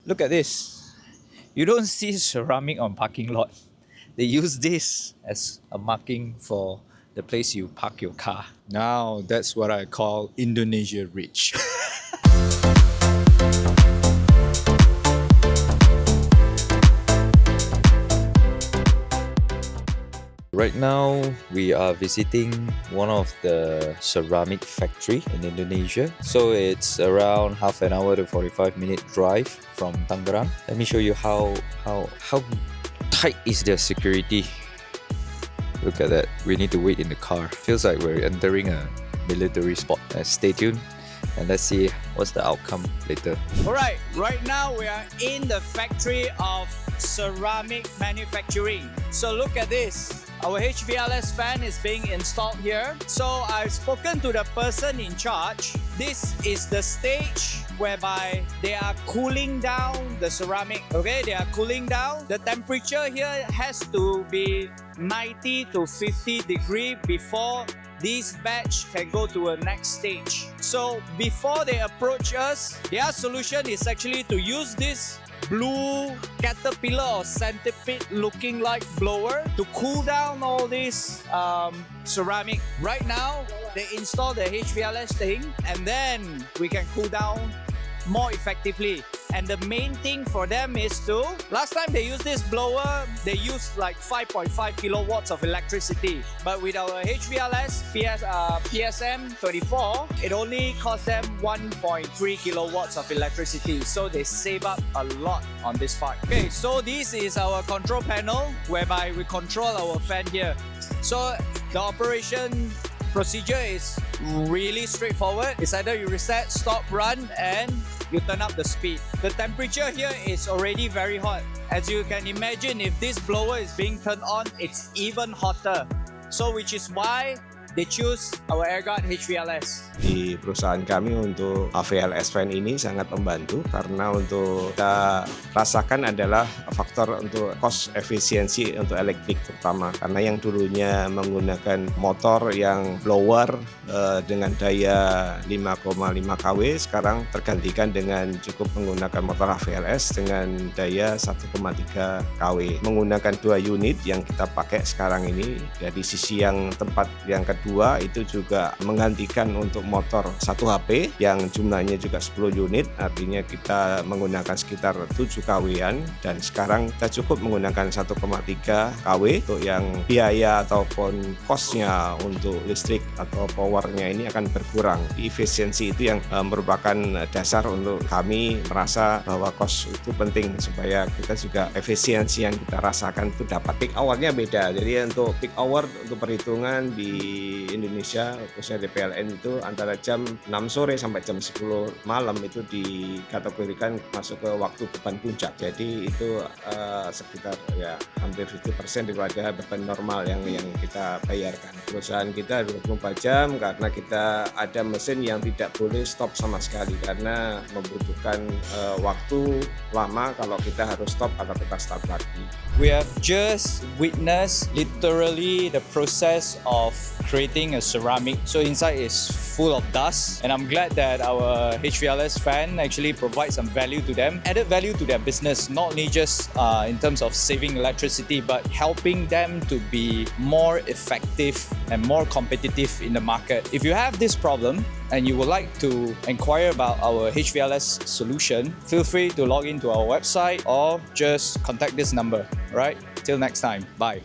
Look at this. You don't see ceramic on parking lot. They use this as a marking for the place you park your car. Now that's what I call Indonesia rich. Right now, we are visiting one of the ceramic factory in Indonesia. So it's around half an hour to 45-minute drive from Tangerang. Let me show you how tight is their security. Look at that. We need to wait in the car. Feels like we're entering a military spot. Stay tuned and let's see what's the outcome later. Alright, right now we are in the factory of ceramic manufacturing. So look at this. Our HVLS fan is being installed here. So I've spoken to the person in charge. This is the stage whereby they are cooling down the ceramic. Okay, they are cooling down. The temperature here has to be 90 to 50 degrees before this batch can go to a next stage. So before they approach us, their solution is actually to use this blue caterpillar or centipede looking like blower to cool down all this ceramic. Right now, they install the HVLS thing and then we can cool down more effectively. And the main thing for them is to, last time they used this blower, they used like 5.5 kilowatts of electricity. But with our HVLS PSM 24, it only cost them 1.3 kilowatts of electricity. So they save up a lot on this part. Okay, so this is our control panel whereby we control our fan here. So the operation procedure is really straightforward. It's either you reset, stop, run, and you turn up the speed. The temperature here is already very hot. As you can imagine, if this blower is being turned on, it's even hotter. So which is why they choose our AireGard HVLS. Di perusahaan kami untuk HVLS fan ini sangat membantu karena untuk kita rasakan adalah faktor untuk cost efisiensi untuk elektrik terutama. Karena yang dulunya menggunakan motor yang blower dengan daya 5,5 kW sekarang tergantikan dengan cukup menggunakan motor HVLS dengan daya 1,3 kW. Menggunakan 2 unit yang kita pakai sekarang ini. Dari sisi yang tempat yang kedua itu juga menggantikan untuk motor 1 HP yang jumlahnya juga 10 unit, artinya kita menggunakan sekitar 7 kW-an dan sekarang kita cukup menggunakan 1,3 kW untuk yang biaya ataupun cost-nya untuk listrik atau powernya ini akan berkurang. Efisiensi itu yang merupakan dasar untuk kami merasa bahwa cost itu penting supaya kita juga efisiensi yang kita rasakan itu dapat. Peak hour-nya beda, jadi untuk peak hour untuk perhitungan di Indonesia khususnya di PLN itu antara jam 6 sore sampai jam 10 malam itu dikategorikan masuk ke waktu beban puncak. Jadi itu sekitar ya hampir 50% daripada beban normal yang kita bayarkan. Perusahaan kita 24 jam karena kita ada mesin yang tidak boleh stop sama sekali karena membutuhkan waktu lama kalau kita harus stop atau kita start lagi. We have just witnessed literally the process of creating a ceramic. So inside is full of dust and I'm glad that our HVLS fan actually provides some value to them, added value to their business, not only just in terms of saving electricity but helping them to be more effective and more competitive in the market. If you have this problem and you would like to inquire about our HVLS solution, feel free to log into our website or just contact this number. Right? Till next time. Bye.